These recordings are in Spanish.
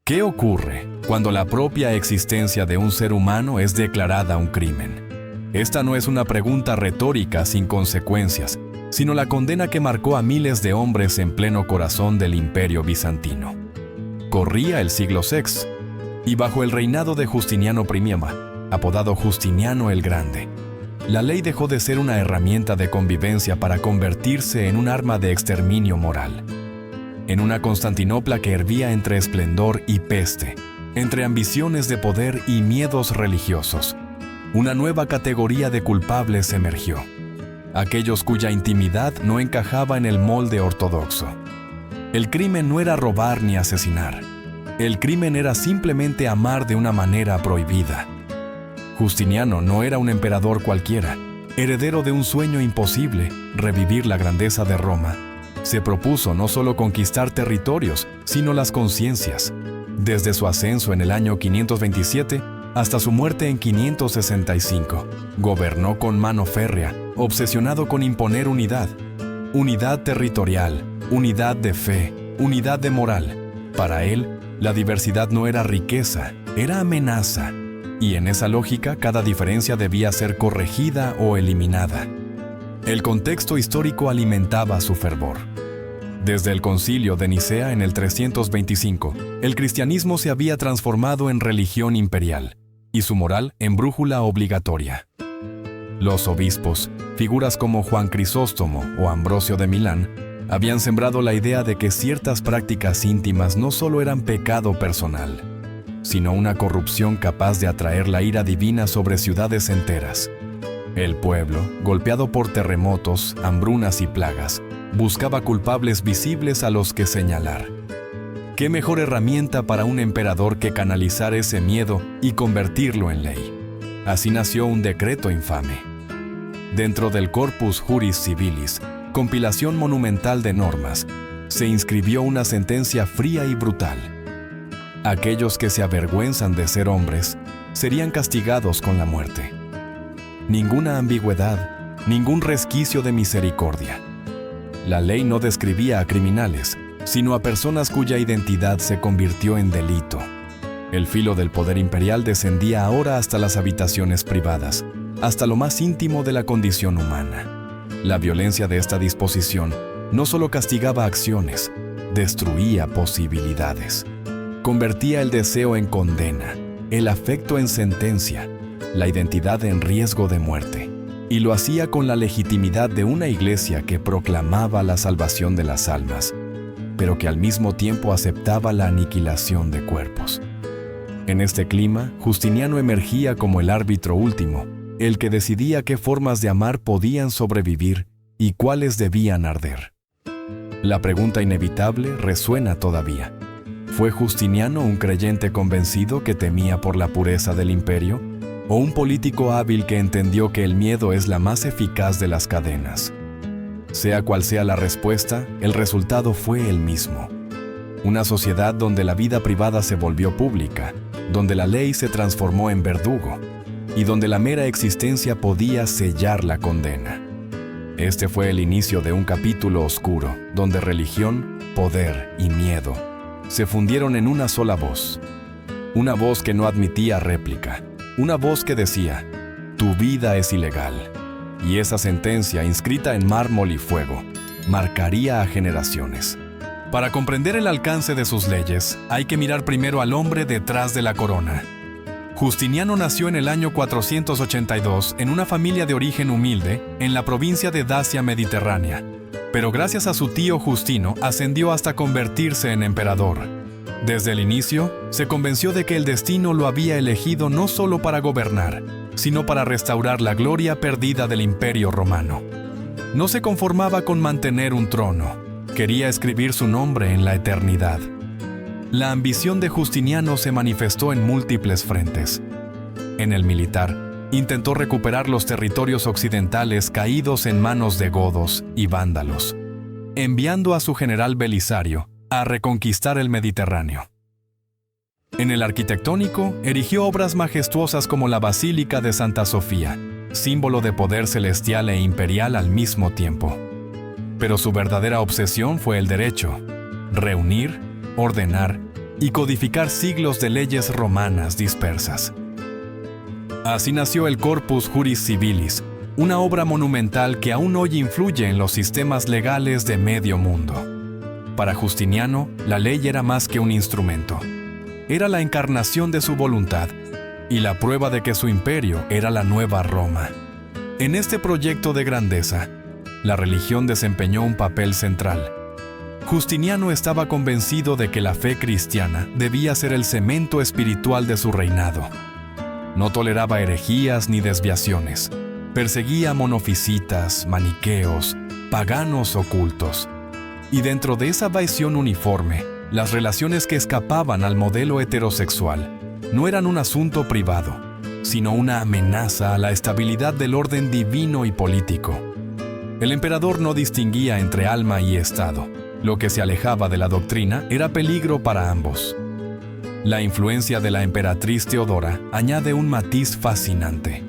¿Qué ocurre cuando la propia existencia de un ser humano es declarada un crimen? Esta no es una pregunta retórica sin consecuencias, sino la condena que marcó a miles de hombres en pleno corazón del Imperio bizantino. Corría el siglo VI, y bajo el reinado de Justiniano I, apodado Justiniano el Grande, la ley dejó de ser una herramienta de convivencia para convertirse en un arma de exterminio moral. En una Constantinopla que hervía entre esplendor y peste, entre ambiciones de poder y miedos religiosos, una nueva categoría de culpables emergió: aquellos cuya intimidad no encajaba en el molde ortodoxo. El crimen no era robar ni asesinar. El crimen era simplemente amar de una manera prohibida. Justiniano no era un emperador cualquiera, heredero de un sueño imposible, revivir la grandeza de Roma. Se propuso no solo conquistar territorios, sino las conciencias. Desde su ascenso en el año 527 hasta su muerte en 565, gobernó con mano férrea, obsesionado con imponer unidad. Unidad territorial, unidad de fe, unidad de moral. Para él, la diversidad no era riqueza, era amenaza. Y en esa lógica, cada diferencia debía ser corregida o eliminada. El contexto histórico alimentaba su fervor. Desde el Concilio de Nicea en el 325, el cristianismo se había transformado en religión imperial y su moral en brújula obligatoria. Los obispos, figuras como Juan Crisóstomo o Ambrosio de Milán, habían sembrado la idea de que ciertas prácticas íntimas no solo eran pecado personal, sino una corrupción capaz de atraer la ira divina sobre ciudades enteras. El pueblo, golpeado por terremotos, hambrunas y plagas, buscaba culpables visibles a los que señalar. ¿Qué mejor herramienta para un emperador que canalizar ese miedo y convertirlo en ley? Así nació un decreto infame. Dentro del Corpus Juris Civilis, compilación monumental de normas, se inscribió una sentencia fría y brutal. Aquellos que se avergüenzan de ser hombres serían castigados con la muerte. Ninguna ambigüedad, ningún resquicio de misericordia. La ley no describía a criminales, sino a personas cuya identidad se convirtió en delito. El filo del poder imperial descendía ahora hasta las habitaciones privadas, hasta lo más íntimo de la condición humana. La violencia de esta disposición no solo castigaba acciones, destruía posibilidades. Convertía el deseo en condena, el afecto en sentencia, la identidad en riesgo de muerte. Y lo hacía con la legitimidad de una iglesia que proclamaba la salvación de las almas, pero que al mismo tiempo aceptaba la aniquilación de cuerpos. En este clima, Justiniano emergía como el árbitro último, el que decidía qué formas de amar podían sobrevivir y cuáles debían arder. La pregunta inevitable resuena todavía. ¿Fue Justiniano un creyente convencido que temía por la pureza del imperio? ¿O un político hábil que entendió que el miedo es la más eficaz de las cadenas? Sea cual sea la respuesta, el resultado fue el mismo. Una sociedad donde la vida privada se volvió pública, donde la ley se transformó en verdugo y donde la mera existencia podía sellar la condena. Este fue el inicio de un capítulo oscuro, donde religión, poder y miedo se fundieron en una sola voz. Una voz que no admitía réplica. Una voz que decía: tu vida es ilegal. Y esa sentencia, inscrita en mármol y fuego, marcaría a generaciones. Para comprender el alcance de sus leyes, hay que mirar primero al hombre detrás de la corona. Justiniano nació en el año 482 en una familia de origen humilde en la provincia de Dacia Mediterránea, pero gracias a su tío Justino ascendió hasta convertirse en emperador. Desde el inicio, se convenció de que el destino lo había elegido no solo para gobernar, sino para restaurar la gloria perdida del Imperio Romano. No se conformaba con mantener un trono, quería escribir su nombre en la eternidad. La ambición de Justiniano se manifestó en múltiples frentes. En el militar, intentó recuperar los territorios occidentales caídos en manos de godos y vándalos, enviando a su general Belisario a reconquistar el Mediterráneo. En el arquitectónico, erigió obras majestuosas como la Basílica de Santa Sofía, símbolo de poder celestial e imperial al mismo tiempo. Pero su verdadera obsesión fue el derecho: reunir, ordenar y codificar siglos de leyes romanas dispersas. Así nació el Corpus Juris Civilis, una obra monumental que aún hoy influye en los sistemas legales de medio mundo. Para Justiniano, la ley era más que un instrumento. Era la encarnación de su voluntad y la prueba de que su imperio era la nueva Roma. En este proyecto de grandeza, la religión desempeñó un papel central. Justiniano estaba convencido de que la fe cristiana debía ser el cemento espiritual de su reinado. No toleraba herejías ni desviaciones. Perseguía monofisitas, maniqueos, paganos ocultos. Y dentro de esa visión uniforme, las relaciones que escapaban al modelo heterosexual no eran un asunto privado, sino una amenaza a la estabilidad del orden divino y político. El emperador no distinguía entre alma y estado. Lo que se alejaba de la doctrina era peligro para ambos. La influencia de la emperatriz Teodora añade un matiz fascinante.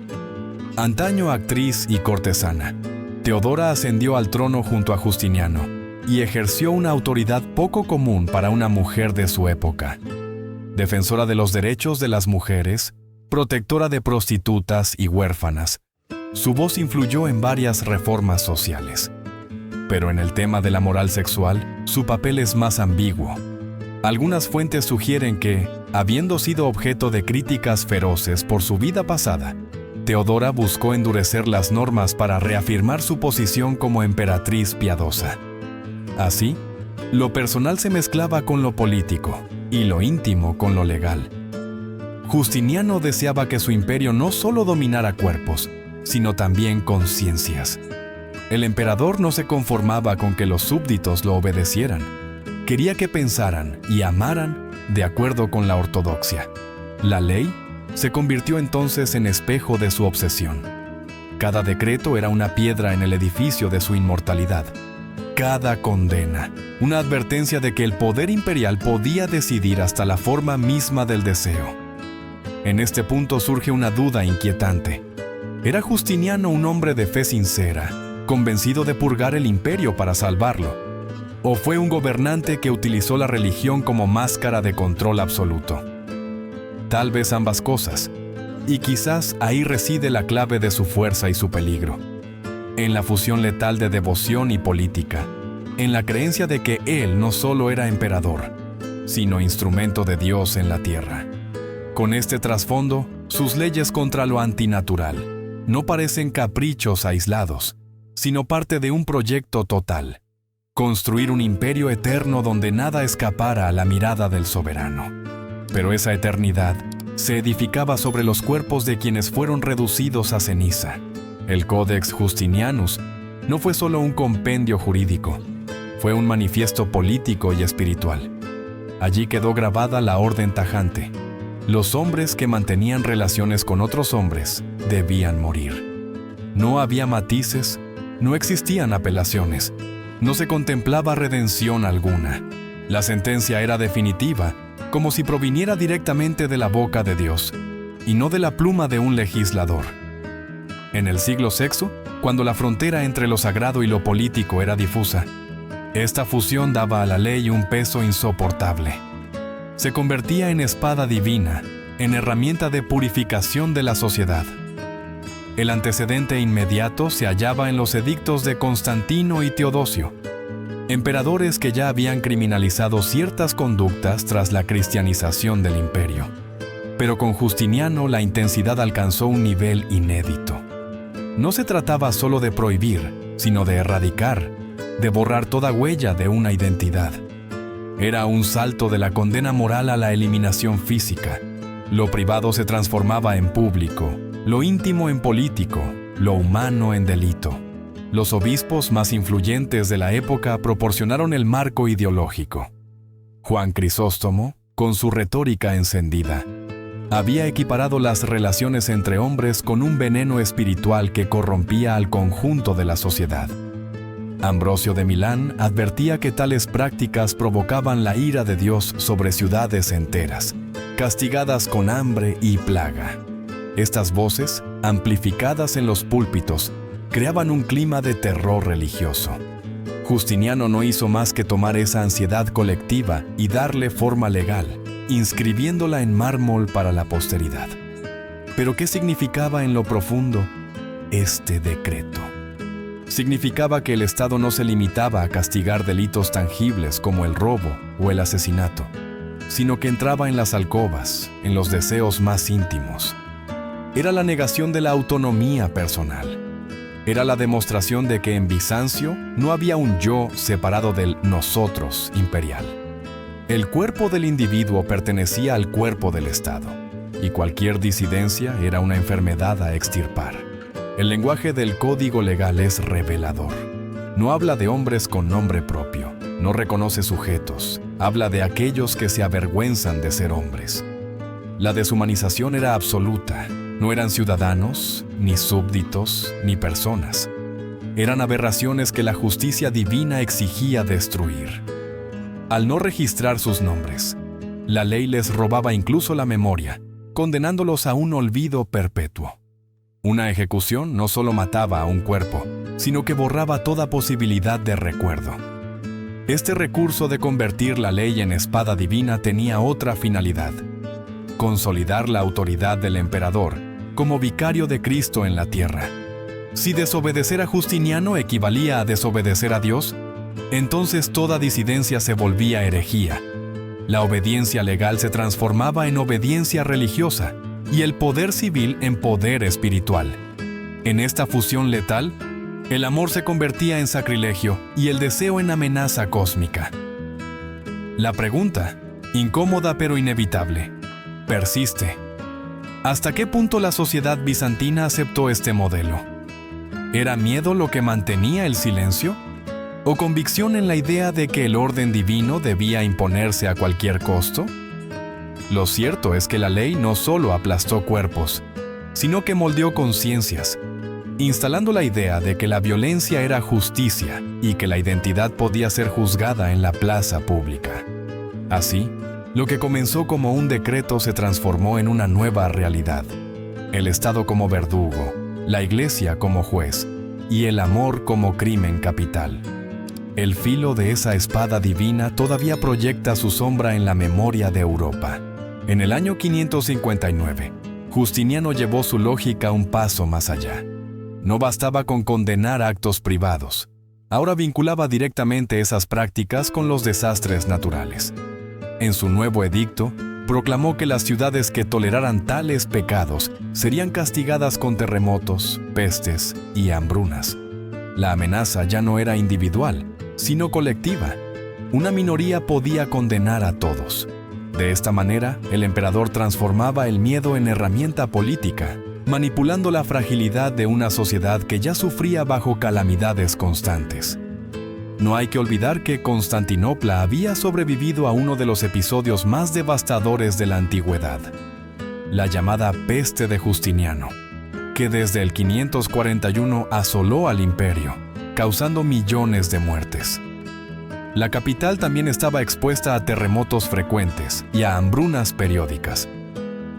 Antaño actriz y cortesana, Teodora ascendió al trono junto a Justiniano y ejerció una autoridad poco común para una mujer de su época. Defensora de los derechos de las mujeres, protectora de prostitutas y huérfanas, su voz influyó en varias reformas sociales. Pero en el tema de la moral sexual, su papel es más ambiguo. Algunas fuentes sugieren que, habiendo sido objeto de críticas feroces por su vida pasada, Teodora buscó endurecer las normas para reafirmar su posición como emperatriz piadosa. Así, lo personal se mezclaba con lo político y lo íntimo con lo legal. Justiniano deseaba que su imperio no solo dominara cuerpos, sino también conciencias. El emperador no se conformaba con que los súbditos lo obedecieran. Quería que pensaran y amaran de acuerdo con la ortodoxia. La ley se convirtió entonces en espejo de su obsesión. Cada decreto era una piedra en el edificio de su inmortalidad. Cada condena, una advertencia de que el poder imperial podía decidir hasta la forma misma del deseo. En este punto surge una duda inquietante. ¿Era Justiniano un hombre de fe sincera, convencido de purgar el imperio para salvarlo? ¿O fue un gobernante que utilizó la religión como máscara de control absoluto? Tal vez ambas cosas, y quizás ahí reside la clave de su fuerza y su peligro. En la fusión letal de devoción y política, en la creencia de que él no solo era emperador, sino instrumento de Dios en la tierra. Con este trasfondo, sus leyes contra lo antinatural no parecen caprichos aislados, sino parte de un proyecto total: construir un imperio eterno donde nada escapara a la mirada del soberano. Pero esa eternidad se edificaba sobre los cuerpos de quienes fueron reducidos a ceniza. El Codex Justinianus no fue solo un compendio jurídico, fue un manifiesto político y espiritual. Allí quedó grabada la orden tajante: los hombres que mantenían relaciones con otros hombres debían morir. No había matices, no existían apelaciones, no se contemplaba redención alguna. La sentencia era definitiva, como si proviniera directamente de la boca de Dios, y no de la pluma de un legislador. En el siglo VI, cuando la frontera entre lo sagrado y lo político era difusa, esta fusión daba a la ley un peso insoportable. Se convertía en espada divina, en herramienta de purificación de la sociedad. El antecedente inmediato se hallaba en los edictos de Constantino y Teodosio, emperadores que ya habían criminalizado ciertas conductas tras la cristianización del imperio. Pero con Justiniano la intensidad alcanzó un nivel inédito. No se trataba solo de prohibir, sino de erradicar, de borrar toda huella de una identidad. Era un salto de la condena moral a la eliminación física. Lo privado se transformaba en público, lo íntimo en político, lo humano en delito. Los obispos más influyentes de la época proporcionaron el marco ideológico. Juan Crisóstomo, con su retórica encendida, había equiparado las relaciones entre hombres con un veneno espiritual que corrompía al conjunto de la sociedad. Ambrosio de Milán advertía que tales prácticas provocaban la ira de Dios sobre ciudades enteras, castigadas con hambre y plaga. Estas voces, amplificadas en los púlpitos, creaban un clima de terror religioso. Justiniano no hizo más que tomar esa ansiedad colectiva y darle forma legal, inscribiéndola en mármol para la posteridad. ¿Pero qué significaba en lo profundo este decreto? Significaba que el Estado no se limitaba a castigar delitos tangibles como el robo o el asesinato, sino que entraba en las alcobas, en los deseos más íntimos. Era la negación de la autonomía personal. Era la demostración de que en Bizancio no había un yo separado del nosotros imperial. El cuerpo del individuo pertenecía al cuerpo del Estado, y cualquier disidencia era una enfermedad a extirpar. El lenguaje del código legal es revelador. No habla de hombres con nombre propio, no reconoce sujetos, habla de aquellos que se avergüenzan de ser hombres. La deshumanización era absoluta. No eran ciudadanos, ni súbditos, ni personas. Eran aberraciones que la justicia divina exigía destruir. Al no registrar sus nombres, la ley les robaba incluso la memoria, condenándolos a un olvido perpetuo. Una ejecución no solo mataba a un cuerpo, sino que borraba toda posibilidad de recuerdo. Este recurso de convertir la ley en espada divina tenía otra finalidad: consolidar la autoridad del emperador como vicario de Cristo en la tierra. Si desobedecer a Justiniano equivalía a desobedecer a Dios, entonces toda disidencia se volvía herejía. La obediencia legal se transformaba en obediencia religiosa y el poder civil en poder espiritual. En esta fusión letal, el amor se convertía en sacrilegio y el deseo en amenaza cósmica. La pregunta, incómoda pero inevitable, persiste. ¿Hasta qué punto la sociedad bizantina aceptó este modelo? ¿Era miedo lo que mantenía el silencio? ¿O convicción en la idea de que el orden divino debía imponerse a cualquier costo? Lo cierto es que la ley no solo aplastó cuerpos, sino que moldeó conciencias, instalando la idea de que la violencia era justicia y que la identidad podía ser juzgada en la plaza pública. Así, lo que comenzó como un decreto se transformó en una nueva realidad. El Estado como verdugo, la Iglesia como juez y el amor como crimen capital. El filo de esa espada divina todavía proyecta su sombra en la memoria de Europa. En el año 559, Justiniano llevó su lógica un paso más allá. No bastaba con condenar actos privados. Ahora vinculaba directamente esas prácticas con los desastres naturales. En su nuevo edicto, proclamó que las ciudades que toleraran tales pecados serían castigadas con terremotos, pestes y hambrunas. La amenaza ya no era individual, sino colectiva. Una minoría podía condenar a todos. De esta manera, el emperador transformaba el miedo en herramienta política, manipulando la fragilidad de una sociedad que ya sufría bajo calamidades constantes. No hay que olvidar que Constantinopla había sobrevivido a uno de los episodios más devastadores de la antigüedad, la llamada Peste de Justiniano, que desde el 541 asoló al imperio, causando millones de muertes. La capital también estaba expuesta a terremotos frecuentes y a hambrunas periódicas.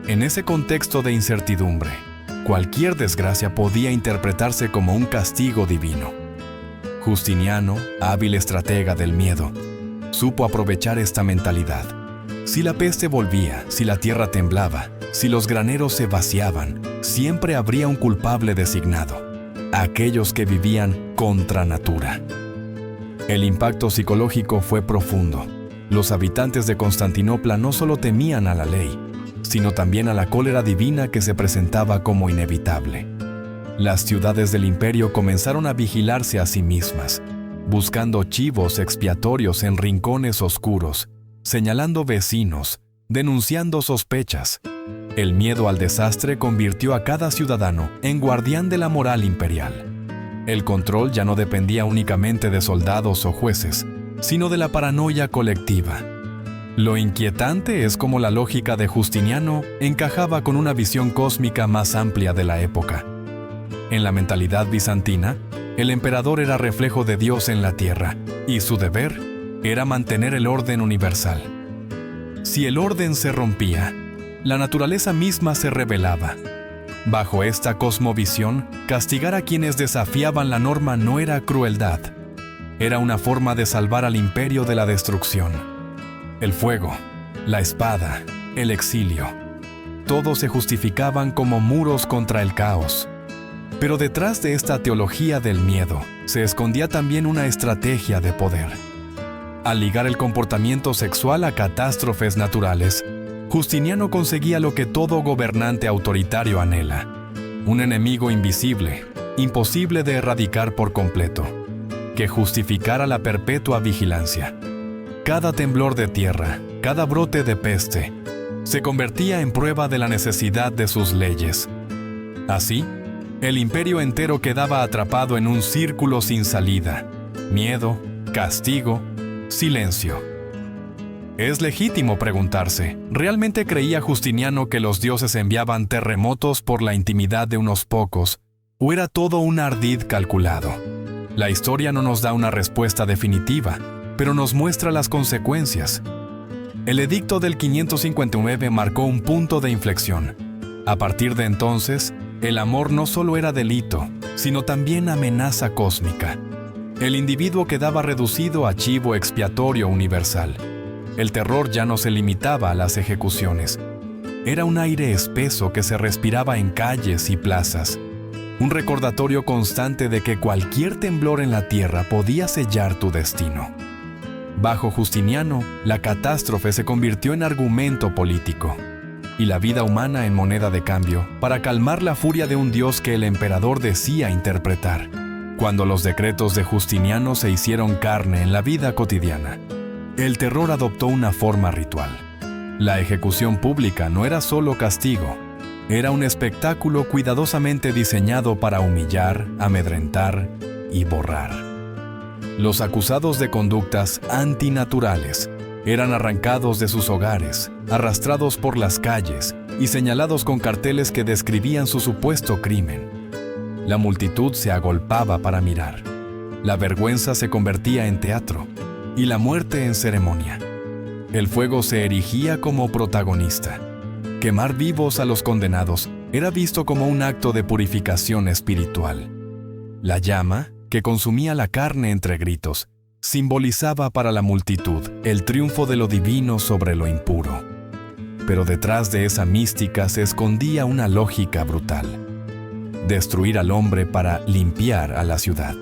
En ese contexto de incertidumbre, cualquier desgracia podía interpretarse como un castigo divino. Justiniano, hábil estratega del miedo, supo aprovechar esta mentalidad. Si la peste volvía, si la tierra temblaba, si los graneros se vaciaban, siempre habría un culpable designado: aquellos que vivían contra natura. El impacto psicológico fue profundo. Los habitantes de Constantinopla no solo temían a la ley, sino también a la cólera divina que se presentaba como inevitable. Las ciudades del imperio comenzaron a vigilarse a sí mismas, buscando chivos expiatorios en rincones oscuros, señalando vecinos, denunciando sospechas. El miedo al desastre convirtió a cada ciudadano en guardián de la moral imperial. El control ya no dependía únicamente de soldados o jueces, sino de la paranoia colectiva. Lo inquietante es cómo la lógica de Justiniano encajaba con una visión cósmica más amplia de la época. En la mentalidad bizantina, el emperador era reflejo de Dios en la tierra, y su deber era mantener el orden universal. Si el orden se rompía, la naturaleza misma se rebelaba. Bajo esta cosmovisión, castigar a quienes desafiaban la norma no era crueldad, era una forma de salvar al imperio de la destrucción. El fuego, la espada, el exilio, todos se justificaban como muros contra el caos. Pero detrás de esta teología del miedo se escondía también una estrategia de poder. Al ligar el comportamiento sexual a catástrofes naturales, Justiniano conseguía lo que todo gobernante autoritario anhela: un enemigo invisible, imposible de erradicar por completo, que justificara la perpetua vigilancia. Cada temblor de tierra, cada brote de peste, se convertía en prueba de la necesidad de sus leyes. Así, el imperio entero quedaba atrapado en un círculo sin salida: miedo, castigo, silencio. Es legítimo preguntarse, ¿realmente creía Justiniano que los dioses enviaban terremotos por la intimidad de unos pocos, o era todo un ardid calculado? La historia no nos da una respuesta definitiva, pero nos muestra las consecuencias. El edicto del 559 marcó un punto de inflexión. A partir de entonces, el amor no solo era delito, sino también amenaza cósmica. El individuo quedaba reducido a chivo expiatorio universal. El terror ya no se limitaba a las ejecuciones. Era un aire espeso que se respiraba en calles y plazas. Un recordatorio constante de que cualquier temblor en la tierra podía sellar tu destino. Bajo Justiniano, la catástrofe se convirtió en argumento político y la vida humana en moneda de cambio para calmar la furia de un dios que el emperador decía interpretar. Cuando los decretos de Justiniano se hicieron carne en la vida cotidiana, el terror adoptó una forma ritual. La ejecución pública no era solo castigo, era un espectáculo cuidadosamente diseñado para humillar, amedrentar y borrar. Los acusados de conductas antinaturales eran arrancados de sus hogares, arrastrados por las calles y señalados con carteles que describían su supuesto crimen. La multitud se agolpaba para mirar. La vergüenza se convertía en teatro y la muerte en ceremonia. El fuego se erigía como protagonista. Quemar vivos a los condenados era visto como un acto de purificación espiritual. La llama, que consumía la carne entre gritos, simbolizaba para la multitud el triunfo de lo divino sobre lo impuro. Pero detrás de esa mística se escondía una lógica brutal: destruir al hombre para limpiar a la ciudad.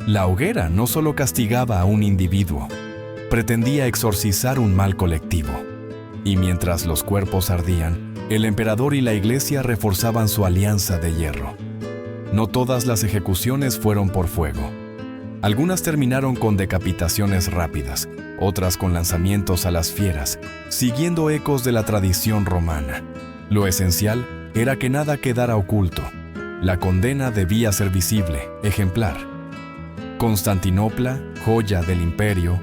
La hoguera no solo castigaba a un individuo, pretendía exorcizar un mal colectivo. Y mientras los cuerpos ardían, el emperador y la iglesia reforzaban su alianza de hierro. No todas las ejecuciones fueron por fuego. Algunas terminaron con decapitaciones rápidas, otras con lanzamientos a las fieras, siguiendo ecos de la tradición romana. Lo esencial era que nada quedara oculto. La condena debía ser visible, ejemplar. Constantinopla, joya del imperio,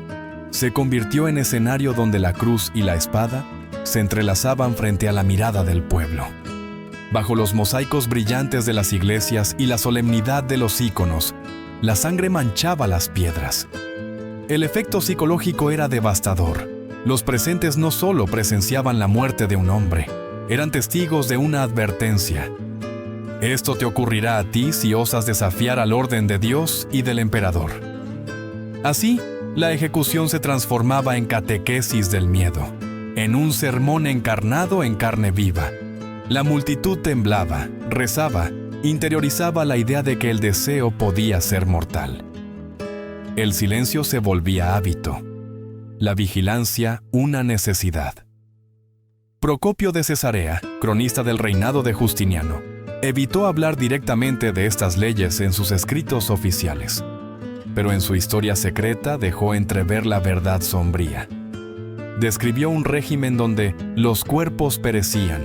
se convirtió en escenario donde la cruz y la espada se entrelazaban frente a la mirada del pueblo. Bajo los mosaicos brillantes de las iglesias y la solemnidad de los íconos, la sangre manchaba las piedras. El efecto psicológico era devastador. Los presentes no solo presenciaban la muerte de un hombre, eran testigos de una advertencia. Esto te ocurrirá a ti si osas desafiar al orden de Dios y del emperador. Así, la ejecución se transformaba en catequesis del miedo, en un sermón encarnado en carne viva. La multitud temblaba, rezaba, interiorizaba la idea de que el deseo podía ser mortal. El silencio se volvía hábito, la vigilancia una necesidad. Procopio de Cesarea, cronista del reinado de Justiniano, evitó hablar directamente de estas leyes en sus escritos oficiales, pero en su historia secreta dejó entrever la verdad sombría. Describió un régimen donde los cuerpos perecían,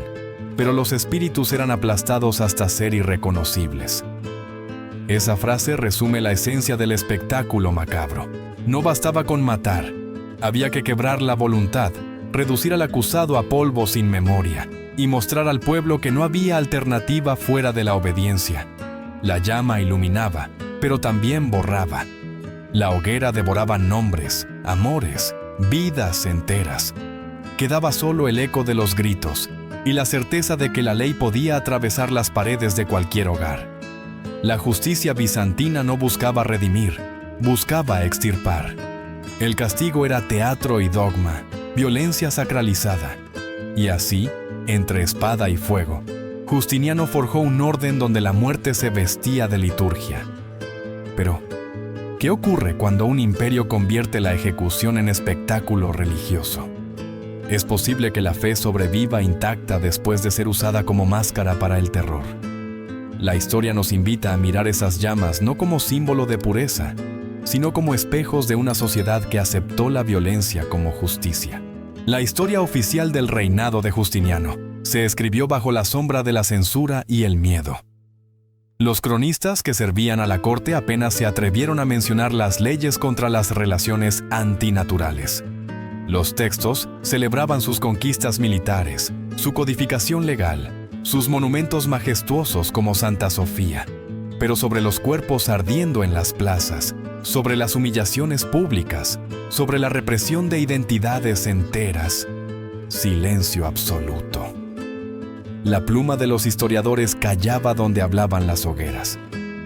pero los espíritus eran aplastados hasta ser irreconocibles. Esa frase resume la esencia del espectáculo macabro. No bastaba con matar, había que quebrar la voluntad, reducir al acusado a polvo sin memoria y mostrar al pueblo que no había alternativa fuera de la obediencia. La llama iluminaba, pero también borraba. La hoguera devoraba nombres, amores, vidas enteras. Quedaba solo el eco de los gritos y la certeza de que la ley podía atravesar las paredes de cualquier hogar. La justicia bizantina no buscaba redimir, buscaba extirpar. El castigo era teatro y dogma, violencia sacralizada. Y así, entre espada y fuego, Justiniano forjó un orden donde la muerte se vestía de liturgia. Pero, ¿qué ocurre cuando un imperio convierte la ejecución en espectáculo religioso? Es posible que la fe sobreviva intacta después de ser usada como máscara para el terror. La historia nos invita a mirar esas llamas no como símbolo de pureza, sino como espejos de una sociedad que aceptó la violencia como justicia. La historia oficial del reinado de Justiniano se escribió bajo la sombra de la censura y el miedo. Los cronistas que servían a la corte apenas se atrevieron a mencionar las leyes contra las relaciones antinaturales. Los textos celebraban sus conquistas militares, su codificación legal, sus monumentos majestuosos como Santa Sofía, pero sobre los cuerpos ardiendo en las plazas, sobre las humillaciones públicas, sobre la represión de identidades enteras, silencio absoluto. La pluma de los historiadores callaba donde hablaban las hogueras.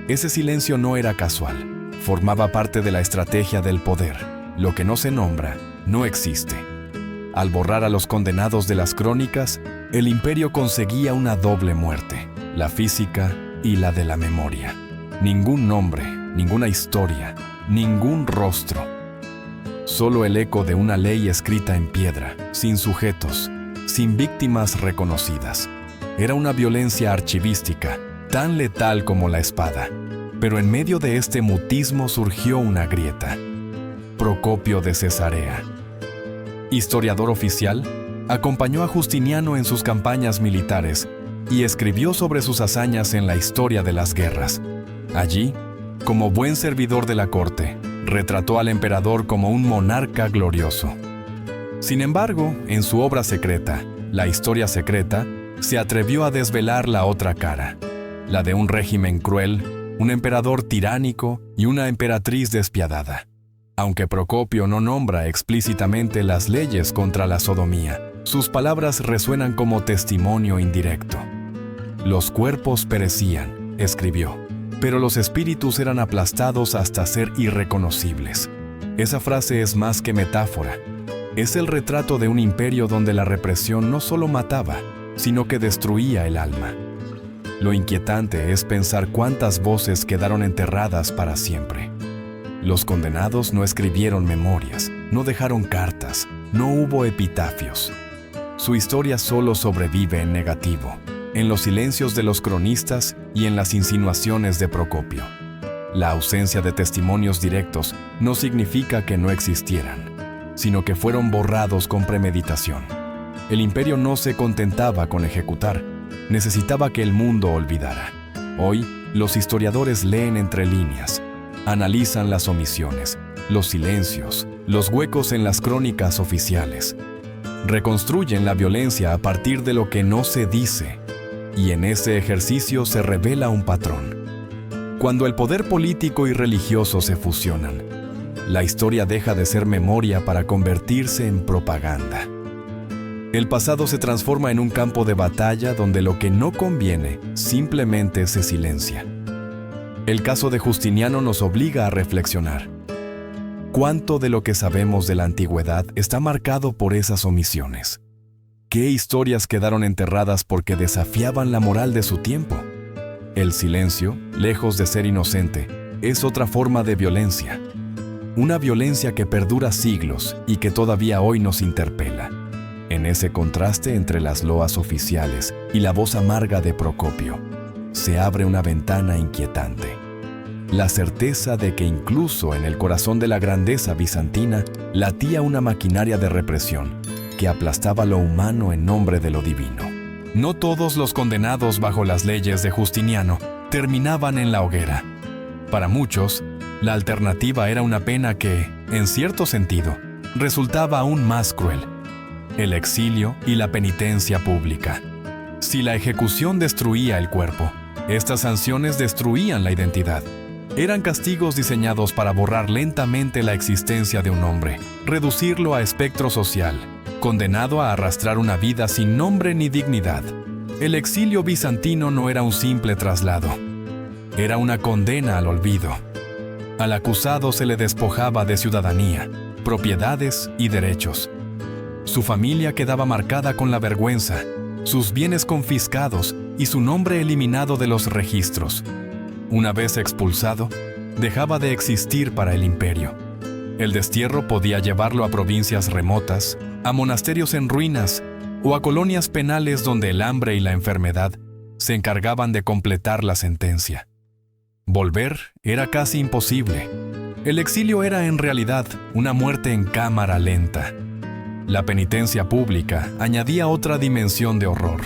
Ese silencio no era casual, formaba parte de la estrategia del poder. Lo que no se nombra, no existe. Al borrar a los condenados de las crónicas, el imperio conseguía una doble muerte, la física y la de la memoria. Ningún nombre, ninguna historia, ningún rostro. Solo el eco de una ley escrita en piedra, sin sujetos, sin víctimas reconocidas. Era una violencia archivística, tan letal como la espada. Pero en medio de este mutismo surgió una grieta. Procopio de Cesarea, historiador oficial, acompañó a Justiniano en sus campañas militares y escribió sobre sus hazañas en la historia de las guerras. Allí, como buen servidor de la corte, retrató al emperador como un monarca glorioso. Sin embargo, en su obra secreta, La historia secreta, se atrevió a desvelar la otra cara, la de un régimen cruel, un emperador tiránico y una emperatriz despiadada. Aunque Procopio no nombra explícitamente las leyes contra la sodomía, sus palabras resuenan como testimonio indirecto. Los cuerpos perecían, escribió, pero los espíritus eran aplastados hasta ser irreconocibles. Esa frase es más que metáfora. Es el retrato de un imperio donde la represión no solo mataba, sino que destruía el alma. Lo inquietante es pensar cuántas voces quedaron enterradas para siempre. Los condenados no escribieron memorias, no dejaron cartas, no hubo epitafios. Su historia solo sobrevive en negativo, en los silencios de los cronistas y en las insinuaciones de Procopio. La ausencia de testimonios directos no significa que no existieran, sino que fueron borrados con premeditación. El imperio no se contentaba con ejecutar, necesitaba que el mundo olvidara. Hoy, los historiadores leen entre líneas, analizan las omisiones, los silencios, los huecos en las crónicas oficiales. Reconstruyen la violencia a partir de lo que no se dice, y en ese ejercicio se revela un patrón. Cuando el poder político y religioso se fusionan, la historia deja de ser memoria para convertirse en propaganda. El pasado se transforma en un campo de batalla donde lo que no conviene simplemente se silencia. El caso de Justiniano nos obliga a reflexionar. ¿Cuánto de lo que sabemos de la antigüedad está marcado por esas omisiones? ¿Qué historias quedaron enterradas porque desafiaban la moral de su tiempo? El silencio, lejos de ser inocente, es otra forma de violencia. Una violencia que perdura siglos y que todavía hoy nos interpela. En ese contraste entre las loas oficiales y la voz amarga de Procopio, se abre una ventana inquietante. La certeza de que incluso en el corazón de la grandeza bizantina latía una maquinaria de represión que aplastaba lo humano en nombre de lo divino. No todos los condenados bajo las leyes de Justiniano terminaban en la hoguera. Para muchos, la alternativa era una pena que, en cierto sentido, resultaba aún más cruel: el exilio y la penitencia pública. Si la ejecución destruía el cuerpo, estas sanciones destruían la identidad. Eran castigos diseñados para borrar lentamente la existencia de un hombre, reducirlo a espectro social, condenado a arrastrar una vida sin nombre ni dignidad. El exilio bizantino no era un simple traslado, era una condena al olvido. Al acusado se le despojaba de ciudadanía, propiedades y derechos. Su familia quedaba marcada con la vergüenza, sus bienes confiscados y su nombre eliminado de los registros. Una vez expulsado, dejaba de existir para el imperio. El destierro podía llevarlo a provincias remotas, a monasterios en ruinas o a colonias penales donde el hambre y la enfermedad se encargaban de completar la sentencia. Volver era casi imposible. El exilio era en realidad una muerte en cámara lenta. La penitencia pública añadía otra dimensión de horror.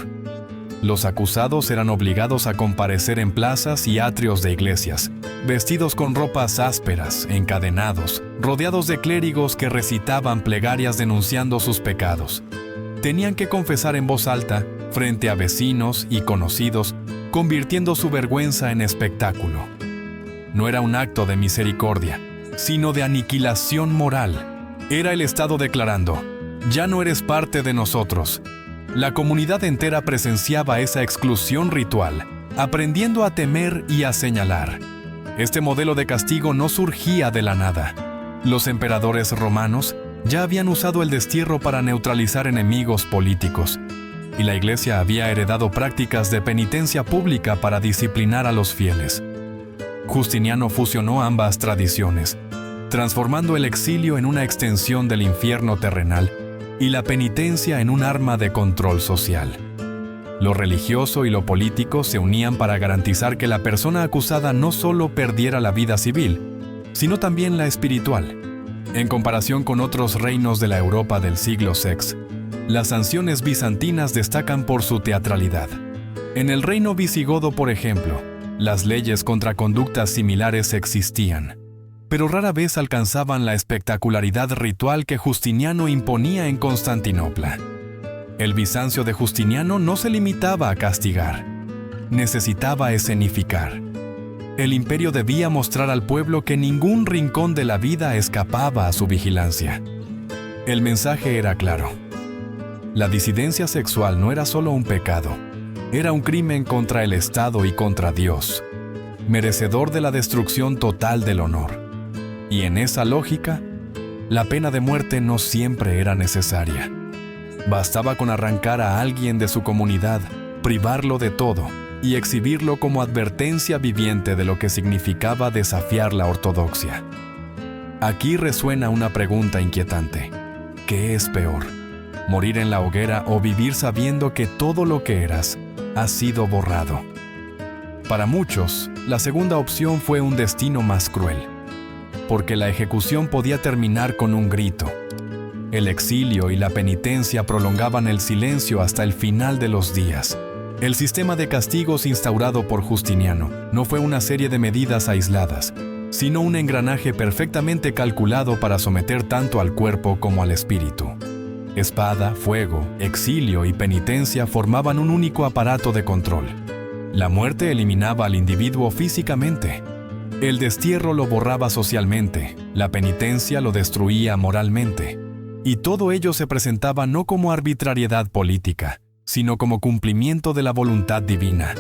Los acusados eran obligados a comparecer en plazas y atrios de iglesias, vestidos con ropas ásperas, encadenados, rodeados de clérigos que recitaban plegarias denunciando sus pecados. Tenían que confesar en voz alta, frente a vecinos y conocidos, convirtiendo su vergüenza en espectáculo. No era un acto de misericordia, sino de aniquilación moral. Era el Estado declarando: ya no eres parte de nosotros. La comunidad entera presenciaba esa exclusión ritual, aprendiendo a temer y a señalar. Este modelo de castigo no surgía de la nada. Los emperadores romanos ya habían usado el destierro para neutralizar enemigos políticos, y la Iglesia había heredado prácticas de penitencia pública para disciplinar a los fieles. Justiniano fusionó ambas tradiciones, transformando el exilio en una extensión del infierno terrenal y la penitencia en un arma de control social. Lo religioso y lo político se unían para garantizar que la persona acusada no solo perdiera la vida civil, sino también la espiritual. En comparación con otros reinos de la Europa del siglo VI, las sanciones bizantinas destacan por su teatralidad. En el reino visigodo, por ejemplo, las leyes contra conductas similares existían, pero rara vez alcanzaban la espectacularidad ritual que Justiniano imponía en Constantinopla. El Bizancio de Justiniano no se limitaba a castigar, necesitaba escenificar. El imperio debía mostrar al pueblo que ningún rincón de la vida escapaba a su vigilancia. El mensaje era claro. La disidencia sexual no era solo un pecado, era un crimen contra el Estado y contra Dios, merecedor de la destrucción total del honor. Y en esa lógica, la pena de muerte no siempre era necesaria. Bastaba con arrancar a alguien de su comunidad, privarlo de todo y exhibirlo como advertencia viviente de lo que significaba desafiar la ortodoxia. Aquí resuena una pregunta inquietante. ¿Qué es peor? ¿Morir en la hoguera o vivir sabiendo que todo lo que eras ha sido borrado? Para muchos, la segunda opción fue un destino más cruel, porque la ejecución podía terminar con un grito. El exilio y la penitencia prolongaban el silencio hasta el final de los días. El sistema de castigos instaurado por Justiniano no fue una serie de medidas aisladas, sino un engranaje perfectamente calculado para someter tanto al cuerpo como al espíritu. Espada, fuego, exilio y penitencia formaban un único aparato de control. La muerte eliminaba al individuo físicamente. El destierro lo borraba socialmente, la penitencia lo destruía moralmente. Y todo ello se presentaba no como arbitrariedad política, sino como cumplimiento de la voluntad divina.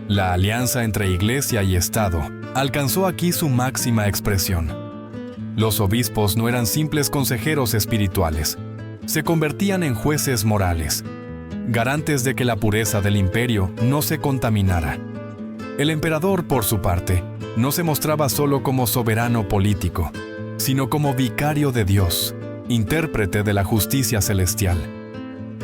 La alianza entre Iglesia y Estado alcanzó aquí su máxima expresión. Los obispos no eran simples consejeros espirituales, se convertían en jueces morales, garantes de que la pureza del imperio no se contaminara. El emperador, por su parte, no se mostraba solo como soberano político, sino como vicario de Dios, intérprete de la justicia celestial.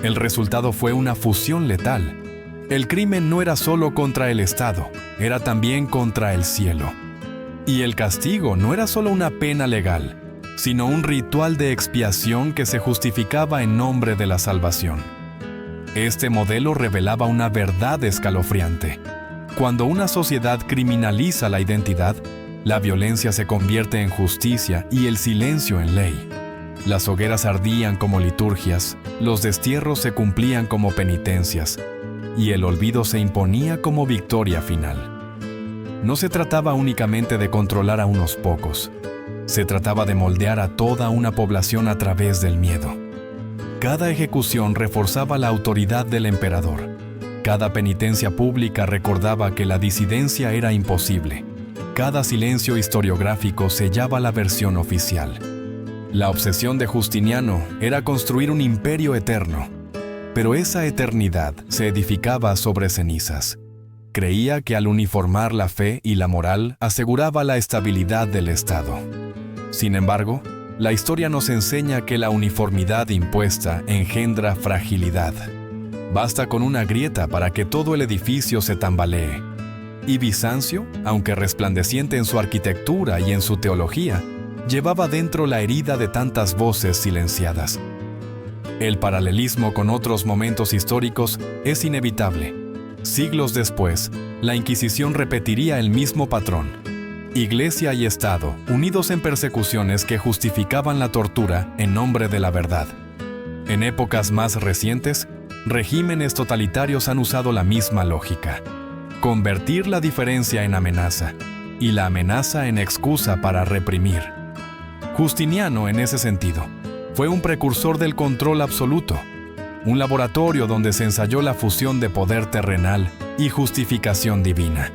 El resultado fue una fusión letal. El crimen no era solo contra el Estado, era también contra el cielo. Y el castigo no era solo una pena legal, sino un ritual de expiación que se justificaba en nombre de la salvación. Este modelo revelaba una verdad escalofriante. Cuando una sociedad criminaliza la identidad, la violencia se convierte en justicia y el silencio en ley. Las hogueras ardían como liturgias, los destierros se cumplían como penitencias, y el olvido se imponía como victoria final. No se trataba únicamente de controlar a unos pocos, se trataba de moldear a toda una población a través del miedo. Cada ejecución reforzaba la autoridad del emperador. Cada penitencia pública recordaba que la disidencia era imposible, Cada silencio historiográfico sellaba la versión oficial. La obsesión de Justiniano era construir un imperio eterno, pero esa eternidad se edificaba sobre cenizas. Creía que al uniformar la fe y la moral aseguraba la estabilidad del Estado. Sin embargo, la historia nos enseña que la uniformidad impuesta engendra fragilidad. Basta con una grieta para que todo el edificio se tambalee. Y Bizancio, aunque resplandeciente en su arquitectura y en su teología, llevaba dentro la herida de tantas voces silenciadas. El paralelismo con otros momentos históricos es inevitable. Siglos después, la Inquisición repetiría el mismo patrón. Iglesia y Estado, unidos en persecuciones que justificaban la tortura en nombre de la verdad. En épocas más recientes, regímenes totalitarios han usado la misma lógica. Convertir la diferencia en amenaza, y la amenaza en excusa para reprimir. Justiniano, en ese sentido, fue un precursor del control absoluto, un laboratorio donde se ensayó la fusión de poder terrenal y justificación divina.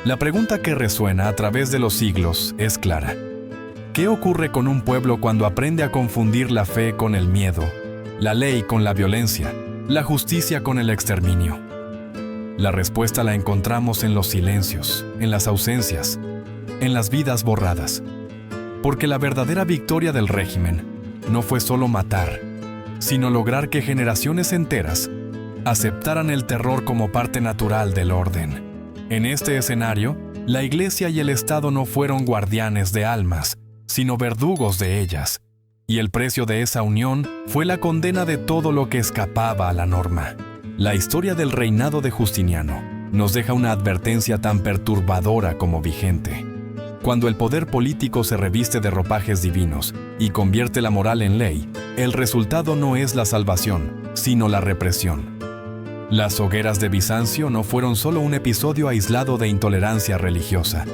La pregunta que resuena a través de los siglos es clara. ¿Qué ocurre con un pueblo cuando aprende a confundir la fe con el miedo, la ley con la violencia, la justicia con el exterminio? La respuesta la encontramos en los silencios, en las ausencias, en las vidas borradas. Porque la verdadera victoria del régimen no fue solo matar, sino lograr que generaciones enteras aceptaran el terror como parte natural del orden. En este escenario, la Iglesia y el Estado no fueron guardianes de almas, sino verdugos de ellas, y el precio de esa unión fue la condena de todo lo que escapaba a la norma. La historia del reinado de Justiniano nos deja una advertencia tan perturbadora como vigente. Cuando el poder político se reviste de ropajes divinos y convierte la moral en ley, el resultado no es la salvación, sino la represión. Las hogueras de Bizancio no fueron solo un episodio aislado de intolerancia religiosa,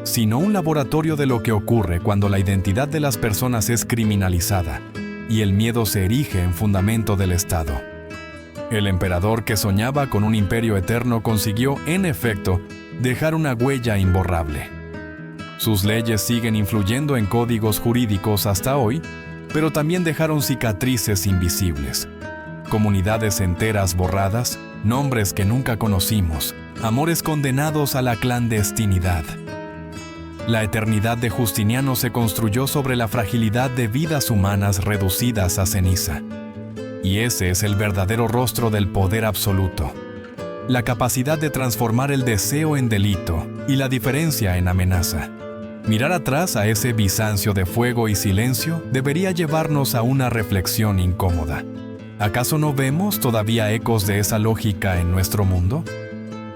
sino un laboratorio de lo que ocurre cuando la identidad de las personas es criminalizada y el miedo se erige en fundamento del Estado. El emperador que soñaba con un imperio eterno consiguió, en efecto, dejar una huella imborrable. Sus leyes siguen influyendo en códigos jurídicos hasta hoy, pero también dejaron cicatrices invisibles. Comunidades enteras borradas, nombres que nunca conocimos, amores condenados a la clandestinidad. La eternidad de Justiniano se construyó sobre la fragilidad de vidas humanas reducidas a ceniza. Y ese es el verdadero rostro del poder absoluto. La capacidad de transformar el deseo en delito y la diferencia en amenaza. Mirar atrás a ese Bizancio de fuego y silencio debería llevarnos a una reflexión incómoda. ¿Acaso no vemos todavía ecos de esa lógica en nuestro mundo?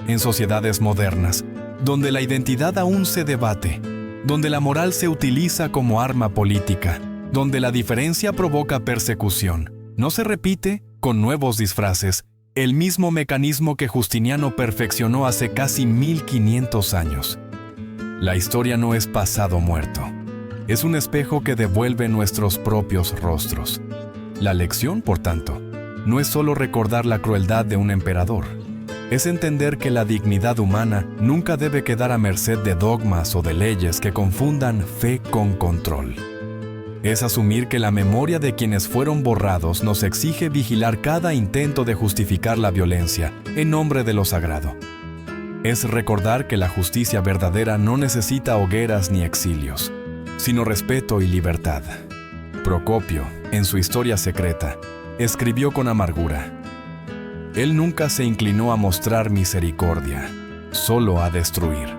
En sociedades modernas, donde la identidad aún se debate, donde la moral se utiliza como arma política, donde la diferencia provoca persecución, ¿no se repite, con nuevos disfraces, el mismo mecanismo que Justiniano perfeccionó hace casi 1500 años? La historia no es pasado muerto. Es un espejo que devuelve nuestros propios rostros. La lección, por tanto, no es solo recordar la crueldad de un emperador. Es entender que la dignidad humana nunca debe quedar a merced de dogmas o de leyes que confundan fe con control. Es asumir que la memoria de quienes fueron borrados nos exige vigilar cada intento de justificar la violencia en nombre de lo sagrado. Es recordar que la justicia verdadera no necesita hogueras ni exilios, sino respeto y libertad. Procopio, en su historia secreta, escribió con amargura: Él nunca se inclinó a mostrar misericordia, solo a destruir.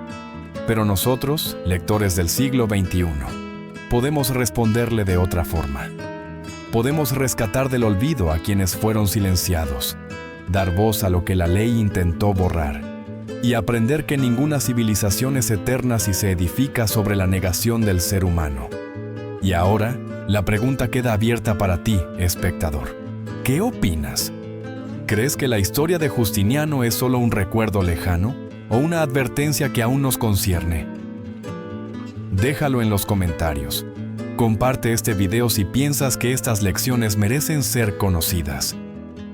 Pero nosotros, lectores del siglo XXI, podemos responderle de otra forma. Podemos rescatar del olvido a quienes fueron silenciados, dar voz a lo que la ley intentó borrar, y aprender que ninguna civilización es eterna si se edifica sobre la negación del ser humano. Y ahora, la pregunta queda abierta para ti, espectador. ¿Qué opinas? ¿Crees que la historia de Justiniano es solo un recuerdo lejano o una advertencia que aún nos concierne? Déjalo en los comentarios. Comparte este video si piensas que estas lecciones merecen ser conocidas.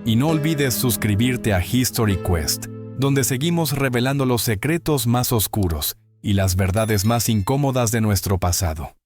Y no olvides suscribirte a History Quest, donde seguimos revelando los secretos más oscuros y las verdades más incómodas de nuestro pasado.